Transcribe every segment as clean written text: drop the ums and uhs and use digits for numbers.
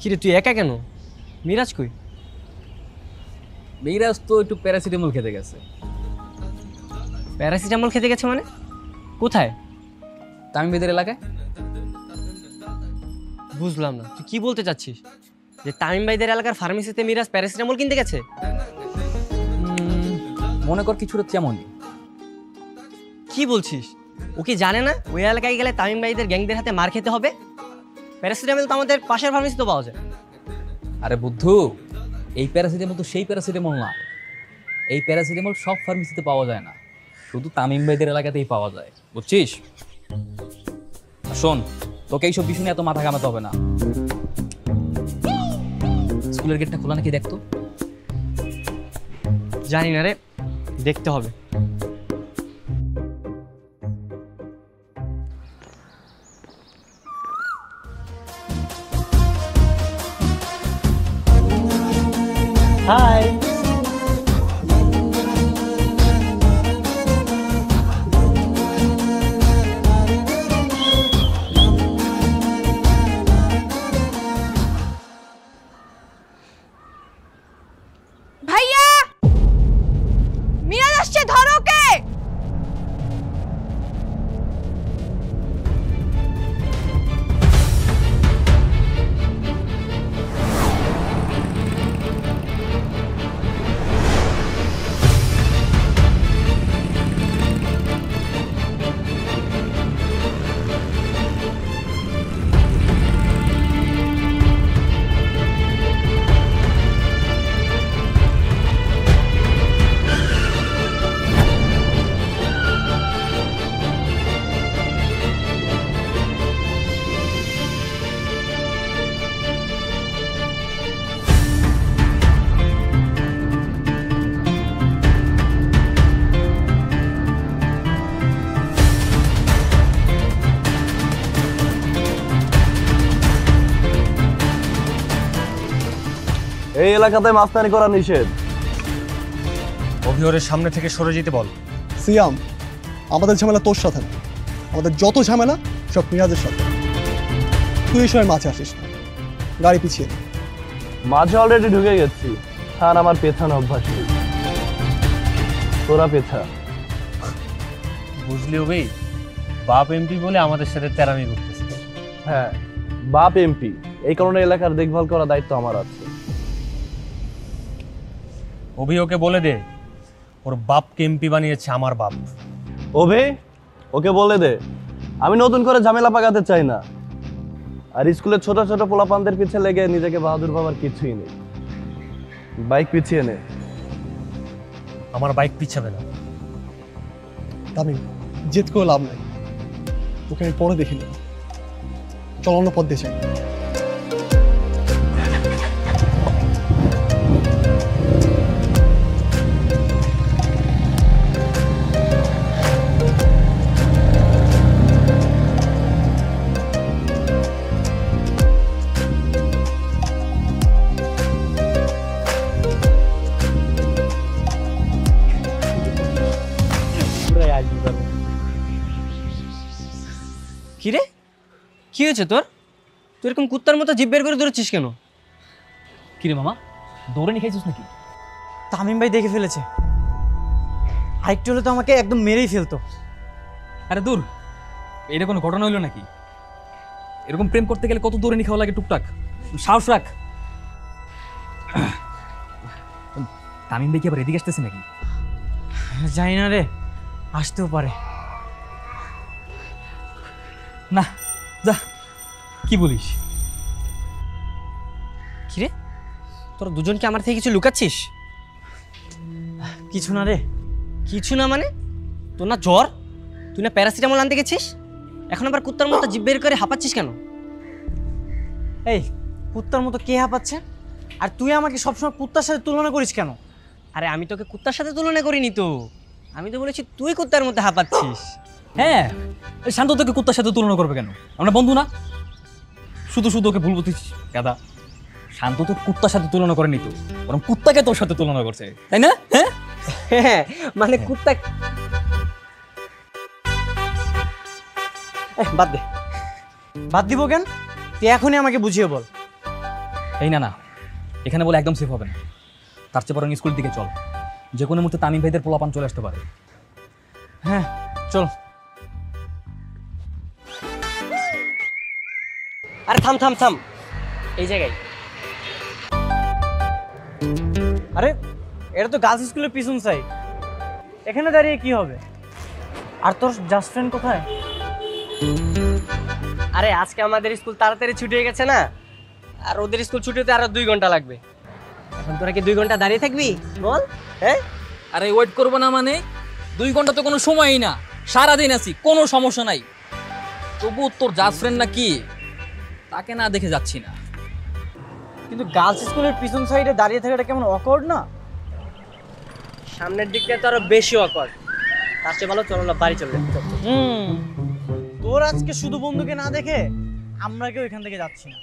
কিরে তুই একা কেন? মিরাজ কই? মিরাজ তো একটু প্যারাসিটামল খেতে গেছে। প্যারাসিটামল খেতে গেছে মানে? কোথায়? তামিমবাইদের এলাকায়। বুঝলাম না, তুই কি বলতে চাচ্ছিস? যে তামিম ভাইদের এলাকার ফার্মেসিতে মিরাজ প্যারাসিটামল কিনতে গেছে? মনে কর কিছুটা তেমনই। কি বলছিস? ও কি জানে না ওই এলাকায় গেলে তামিম ভাইদের গ্যাংদের হাতে মার খেতে হবে? প্যারাসিটামল তো আমাদের পাশের ফার্মেসিতে পাওয়া যায়। আরে বুদ্ধু, এই প্যারাসিটামল তো সেই প্যারাসিটামল না। এই প্যারাসিটামল সব ফার্মেসিতে পাওয়া যায় না, শুধু তামিমবাইদের এলাকাতেই পাওয়া যায়, বুঝছিস? আর শোন, তোকে এইসব বিষয় নিয়ে এত মাথা ঘামাতে হবে না। স্কুলের গেটটা খোলা নাকি দেখতো। জানি না রে, দেখতে হবে। হাই। ভাইয়া মিরাজ আসছে, ধরো কে? এই এলাকাতে মাস্তানি করা নিষেধ। অভিহরের সামনে থেকে সরে যেতে বল। সিয়াম, আমাদের ঝামেলা তোর সাথে না, আমাদের যত ঝামেলা সব মিরাজের সাথে। তুই এই সময় মাঝে আসিস না, গাড়ি পিছিয়ে নে। মাঝে অলরেডি ঢুকে গেছি, আর আমার পেছানো অভ্যাস নেই। তোরা পেছা। বুঝলি ভাই, বাপ এমপি বলে আমাদের সাথে তেরামি করতেছে। হ্যাঁ, বাপ এমপি, এই কারণে এলাকার দেখভাল করার দায়িত্ব আমার আছে। অভি ওকে বলে দে, ওর বাপকে এমপি বানিয়েছে আমার বাপ। ওভে, ওকে বলে দে আমি নতুন করে ঝামেলা পাকাতে চাই না। আর স্কুলের ছোট ছোট পোলাপানদের পিছে লেগে নিজেকে বাহাদুর ভাবার কিছুই নেই। বাইক পিছিয়ে নে। আমার বাইক পিছাবে না। তামিম, জেদ করে লাভ নাই, ওকে আমি পরে দেখে নেব। চল অন্য পথ দিয়ে যাই। কিরে, কি হয়েছে তোর? তুই এরকম কুত্তার মতো জিভ বের করে দৌড়চ্ছিস কেন? কিরে মামা, দৌড়ে নিয়ে খাইছিস নাকি? তামিম ভাই দেখে ফেলেছে, আরেকটু হলে তো আমাকে একদম মেরেই ফেলতো। আরে দূর, এটা কোনো ঘটনা হইলো নাকি? এরকম প্রেম করতে গেলে কত দৌড়ে নিয়ে খাওয়া লাগে, টুকটাক সাহস রাখ। তামিম ভাই কি আবার এদিকে আসতেছে নাকি? জানি না রে, আসতেও পারে। না, যা, কি বলিস? কিরে, তোরা দুজন কি আমার থেকে কিছু লুকাচ্ছিস? কিছু না রে। কিছু না মানে? তোর না জ্বর? তুই না প্যারাসিটামল আনতে গেছিস? এখন আবার কুত্তার মতো জিভ বের করে হাঁপাচ্ছিস কেন? এই, কুত্তার মতো কে হাঁপাচ্ছে? আর তুই আমাকে সবসময় কুত্তার সাথে তুলনা করিস কেন? আরে আমি তোকে কুত্তার সাথে তুলনা করিনি তো, আমি তো বলেছি তুই কুত্তার মতো হাঁপাচ্ছিস। হ্যাঁ, এই শান্ত তোকে কুত্তার সাথে তুলনা করবে কেন? আমরা বন্ধু না? শুধু শুধু ওকে ভুল বুঝছিস গাদা। শান্ত তোর কুত্তার সাথে তুলনা করেনি তো, বরং কুত্তাকে তোর সাথে তুলনা করছে, তাই না? হ্যাঁ হ্যাঁ, মানে কুত্তা। বাদ দে। বাদ দিব কেন? তুই এখনই আমাকে বুঝিয়ে বল। এই না এখানে বলে একদম সেফ হবে না, তার চেয়ে বরং স্কুলের দিকে চল, যে কোনো মুহূর্তে তামিম ভাইদের পোলাপান চলে আসতে পারে। হ্যাঁ চল। আরে থাম থাম থাম, এই জায়গায়। আরে এটা তো গার্লস স্কুলের পিছন সাইড, এখানে দাঁড়িয়ে কি হবে? আর তোর জাস্ট ফ্রেন্ড কোথায়? আরে আজকে আমাদের স্কুল তাড়াতাড়ি ছুটি হয়ে গেছে না, আর ওদের স্কুল ছুটি হতে আরো 2 ঘন্টা লাগবে। এখন তোরা কি 2 ঘন্টা দাঁড়িয়ে থাকবি বল? হ্যাঁ আরে ওয়েট করবো না মানে? 2 ঘন্টা তো কোনো সময়ই না, সারাদিন আছি, কোনো সমস্যা নাই। তবু তোর জাস্ট ফ্রেন্ড না কি, তাকে না দেখে যাচ্ছি না। কিন্তু গার্লস স্কুলের পিছন সাইডে দাঁড়িয়ে থাকাটা কেমন অকওয়ার্ড না? সামনের দিকটা তো আরো বেশি অকওয়ার্ড, তার চেয়ে ভালো চলো না বাড়ি চলে যাই। তোর আজকে শুধু বন্ধুকে না দেখে আমরা কেউ এখান থেকে যাচ্ছি না।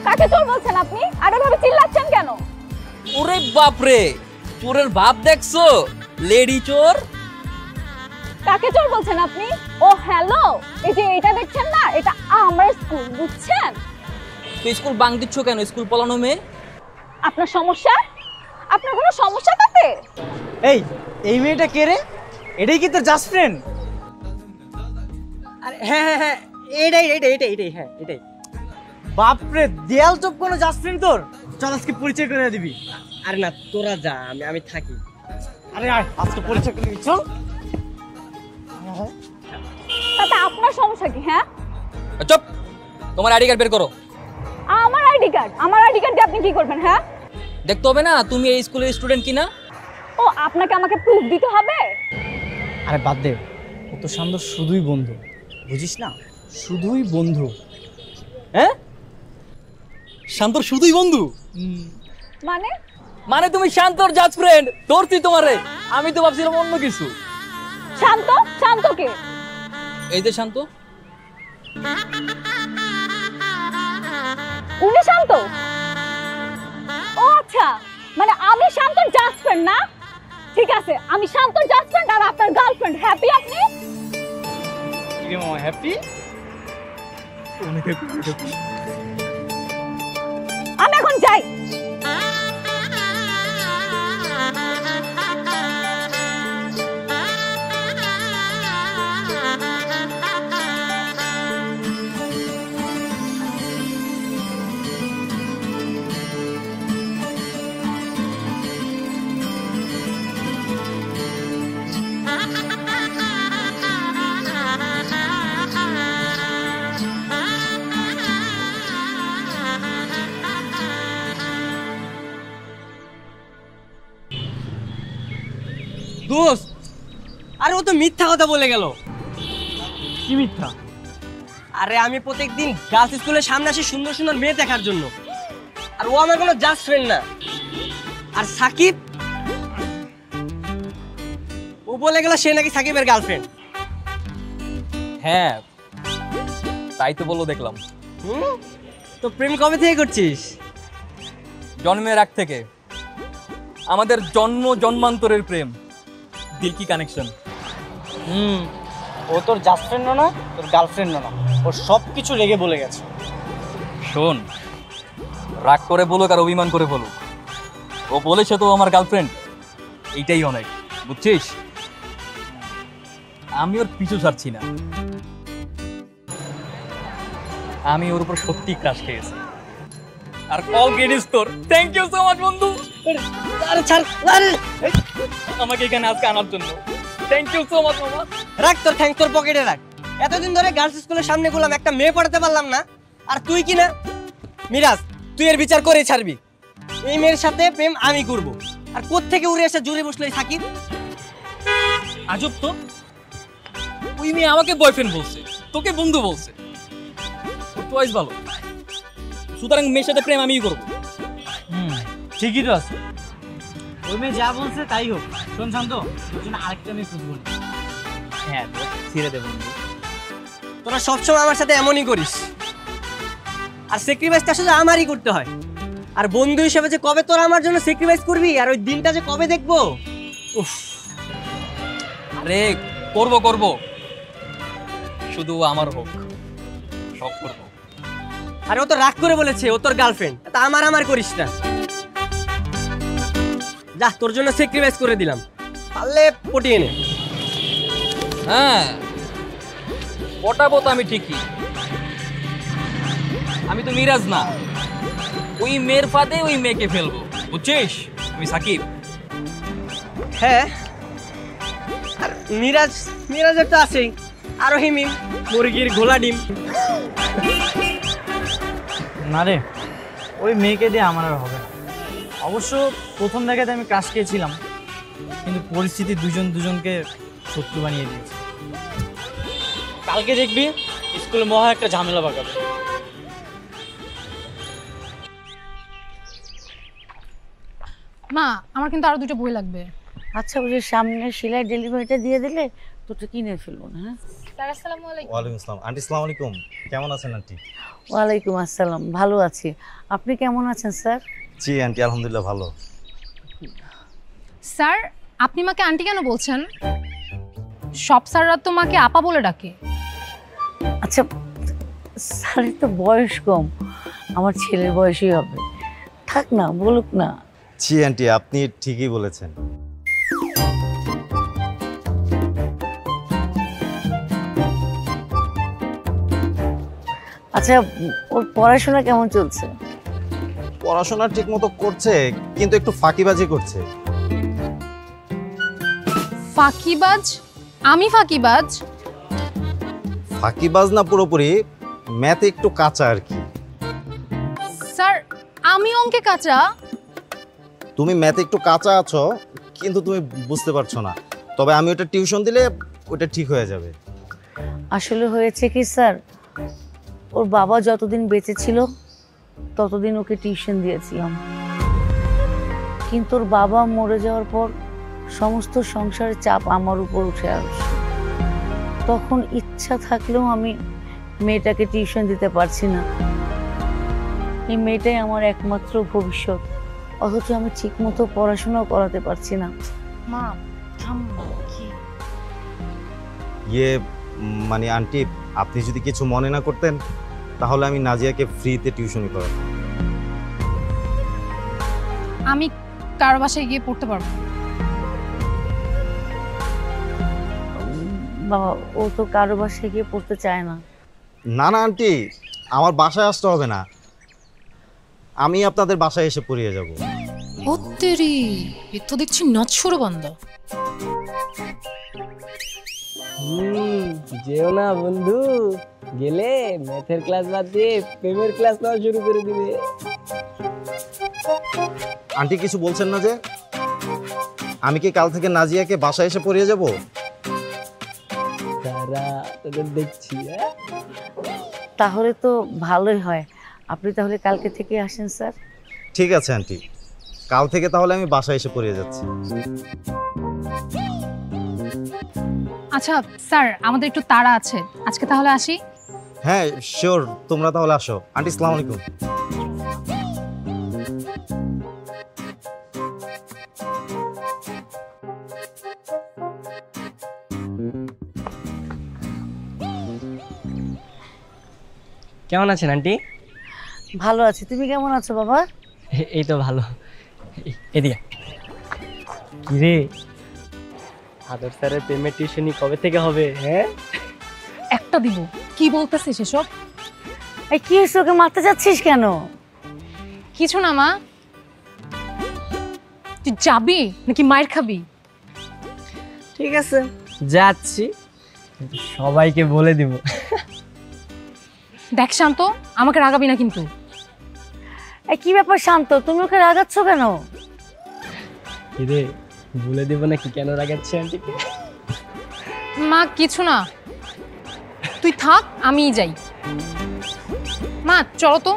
কাকে চোর বলছেন আপনি? আর ওভাবে চিল্লাচ্ছেন কেন? ওরে বাপ রে, চোরের ভাব দেখছো? লেডি চোর। কাকে চোর বলছেন আপনি? ও হ্যালো, এই যে এটা দেখছেন না, এটা আমার স্কুল, বুঝছেন? তুই স্কুল বাং দিচ্ছ কেন? স্কুল পলানো মেয়ে। আপনার সমস্যা? আপনার কোনো সমস্যা তাতে? এই মেয়েটা কে রে? এটাই কি তোর জাস্ট ফ্রেন্ড? আরে হ্যাঁ হ্যাঁ হ্যাঁ, এটাই হ্যাঁ এটাই। বাপরে, দেয়াল চোপ কোনো জাস্ট ফ্রেন্ড তোর? চল আজকে পরিচয় করে দিবি। আরে না তোরা যা, আমি থাকি। আরে আয়, আজকে পরিচয় করে দিবি, চল। তাতে আপনার সমস্যা কি? হ্যাঁ, চুপ, তোমার আইডি কার্ড বের করো। আমার আইডি কার্ড? আমার আইডি কার্ড দিয়ে আপনি কি করবেন? হ্যাঁ, দেখতে হবে না তুমি এই স্কুলের স্টুডেন্ট কিনা? ও আপনাকে আমাকে প্রুফ দিতে হবে? আরে বাদ দে, ও তো শান্তর শুধুই বন্ধু, বুঝিস না? শুধুই বন্ধু। হ্যাঁ, শান্তর শুধুই বন্ধু মানে? মানে তুমি শান্তর জাস্ট ফ্রেন্ড? ধরছি তোমারে, আমি তো ভাবছিলাম অন্য কিছু। শান্ত? শান্তকে? এই যে শান্ত। উনি শান্ত? ও আচ্ছা, মানে আমি শান্তর জাস্ট ফ্রেন্ড না? ঠিক আছে, আমি শান্তর জাস্ট ফ্রেন্ড আর আপনার গার্লফ্রেন্ড। হ্যাপি আপনি? কি মামা, হ্যাপি? আমি এখন যাই। দোস্ত, আরে ও তো মিথ্যা কথা বলে গেল। কি মিথ্যা? আরে আমি প্রত্যেকদিন গার্লস স্কুলের সামনে আসি সুন্দর সুন্দর মেয়ে দেখার জন্য, আর ও আমার কোনো জাস্ট ফ্রেন্ড না। আর সাকিব, ও বলে গেল সে নাকি সাকিবের গার্লফ্রেন্ড। হ্যাঁ, তাই তো বললো দেখলাম। তো প্রেম কবে থেকে করছিস? জন্মের আগ থেকে, আমাদের জন্মান্তরের প্রেম, দিল কি কানেকশন। ও তোর জাস্ট ফ্রেন্ডও না, তোর গার্লফ্রেন্ডও না, ও সব কিছু রেগে বলে গেছে। শোন, রাগ করে বলুক আর অভিমান করে বলুক, ও বলেছে তো আমার গার্লফ্রেন্ড, এইটাই অনেক, বুঝছিস? আমি ওর পিছু ছাড়ছি না, আমি ওর উপর সত্যি ক্রাশ খেয়েছি। আর অল ক্রেডিটস তোর। থ্যাংক ইউ সো মাচ বন্ধু। আরে ছাড়, আরে আমাকে এখানে আজকে আনার জন্য থ্যাংক ইউ সো মাচ মামা। রাখ তোর থ্যাঙ্ক, তোর পকেটে রাখ। এতদিন ধরে গার্লস স্কুলের সামনে গুলাম, একটা মেয়ে পড়াতে পারলাম না, আর তুই কি না? মিরাজ, তুই এর বিচার করে ছাড়বি। এই মেয়ের সাথে প্রেম আমি করব, আর কোত্থেকে উড়ে এসে জুড়ে বসলো এই সাকিব। আজব তো, ওই মেয়ে আমাকে বয়ফ্রেন্ড বলছে, তোকে বন্ধু বলছে। ও চয়েস ভালো, সুতরাং মেয়ের সাথে প্রেম আমিই করবো। ঠিকই তো আছে, ওই মেয়ে যা বলছে তাই হোক। শোন শান্ত, তোর জন্য আরেকটা মেয়ে খুঁজবো না। হ্যাঁ তো ছেড়ে দেবো বন্ধু। তোরা সবসময় আমার সাথে এমনই করিস, আর স্যাক্রিফাইসটা শুধু আমারই করতে হয়। আর বন্ধু হিসেবে যে কবে তোরা আমার জন্য স্যাক্রিফাইস করবি আর ওই দিনটা যে কবে দেখবো, উফ। আরে করবো করবো, শুধু আমার হোক, সব করবো। আরে ও তো রাগ করে বলেছে ও তোর গার্লফ্রেন্ড, তা আমার করিস না। যা, তোর জন্য স্যাক্রিফাইস করে দিলাম, পারলে পটিয়ে নে। হ্যাঁ পটাবো তো আমি ঠিকই, আমি তো মিরাজ না, ওই মেয়ের ফাঁদে ওই মেয়েকে ফেলবো, বুঝছিস? আমি সাকিব। হ্যাঁ, আর মিরাজের তো আছেই, আরো হিমিম, মুরগির ঘোলা ডিম। না রে, ওই মেয়েকে দিয়ে আমার আর হবে না। অবশ্য প্রথম দেখাতে আমি ক্রাশ খেয়েছিলাম, কিন্তু পরিস্থিতি দুজনকে শত্রু বানিয়ে দিয়েছে। কালকে দেখবি স্কুলে মহা একটা ঝামেলা পাকাবে। মা, আমার কিন্তু আরো দুটো বই লাগবে। আচ্ছা, ওই যে সামনে সেলাই ডেলিভারিটা দিয়ে দিলে তোটা কিনে ফেলবো না। হ্যাঁ, স্যার আসসালামু আলাইকুম। ওয়ালাইকুম আসসালাম। আন্টি আসসালামু আলাইকুম, কেমন আছেন আন্টি? ওয়ালাইকুম আসসালাম, ভালো আছি। আপনি কেমন আছেন স্যার? জি আন্টি, আলহামদুলিল্লাহ ভালো। স্যার, আপনি মাকে আন্টি কেন বলছেন? সব স্যাররা তো মাকে আপা বলে ডাকে। আচ্ছা, স্যারের তো বয়স কম, আমার ছেলের বয়সই হবে। থাক না, বলুক না। জি আন্টি, আপনি ঠিকই বলেছেন। আচ্ছা, ওর পড়াশোনা কেমন চলছে? পড়াশোনা ঠিক মতো করছে, কিন্তু একটু ফাঁকিবাজি করছে। ফাঁকিবাজ? আমি ফাঁকিবাজ? ফাঁকিবাজ না পুরোপুরি, ম্যাথে একটু কাঁচা আর কি। স্যার, আমি অঙ্কে কাঁচা। তুমি ম্যাথে একটু কাঁচা আছো, কিন্তু তুমি বুঝতে পারছো না। তবে আমি ওটা টিউশন দিলে ওটা ঠিক হয়ে যাবে। আসলে হয়েছে কি স্যার, ওর বাবা যতদিন বেঁচে ছিল ততদিন ওকে টিউশন দিয়েছিলাম, কিন্তু ওর বাবা মরে যাওয়ার পর সমস্ত সংসারের চাপ আমার উপর উঠে আসে। তখন ইচ্ছা থাকলেও আমি মেয়েটাকে টিউশন দিতে পারছি না। এই মেয়েটাই আমার একমাত্র ভবিষ্যৎ, অথচ আমি ঠিকমতো পড়াশোনাও করাতে পারছি না। মা, কি? মানে আন্টি, আপনি যদি কিছু মনে না করতেন তাহলে আমি নাজিয়াকে ফ্রিতে টিউশনি করাতাম। আমি কারো বাসায় গিয়ে পড়তে পারবো? বাবা, ও তো কারো বাসায় গিয়ে পড়তে চায় না। না না আন্টি, আমার বাসায় আসতে হবে না, আমি আপনাদের বাসায় এসে পড়িয়ে যাব। ও তেরি, এ তো দেখছি নচ্ছুরো বান্দা। যেও না বন্ধু, গেলে ম্যাথের ক্লাস বাদ দিয়ে প্রেমের ক্লাস নেওয়া শুরু করে দিবে। আন্টি কিছু বলছেন না যে? আমি কি কাল থেকে নাজিয়াকে বাসায় এসে পড়িয়ে যাব? তারা তোদের দেখছি। তাহলে তো ভালোই হয়, আপনি তাহলে কালকে থেকে আসেন স্যার। ঠিক আছে আন্টি, কাল থেকে তাহলে আমি বাসায় এসে পড়িয়ে যাচ্ছি। আচ্ছা স্যার, আমাদের একটু তাড়া আছে, আজকে তাহলে আসি। হ্যাঁ শিওর, তোমরা তাহলে আসো। আন্টি আসসালামু আলাইকুম। কেমন আছেন আন্টি? ভালো আছি, তুমি কেমন আছো বাবা? এই তো ভালো। এদিকে কি রে, আদর স্যারের প্রেমের টিউশনি কবে থেকে হবে? হ্যাঁ, একটা দিব। কি বলতেছে সেসব? এই কি হয়েছে, ওকে মারতে যাচ্ছিস কেন? কিছু না মা, তুই যাবি নাকি মায়ের খাবি? ঠিক আছে যাচ্ছি, সবাইকে বলে দিব। দেখ শান্ত, আমাকে রাগাবি না কিন্তু। এই কি ব্যাপার শান্ত, তুমি ওকে রাগাচ্ছ কেন? রে, বলে দেব নাকি কেন রাগাচ্ছি আন্টিকে? মা কিছু না, তুই থাক, আমিই যাই। মা চলো তো,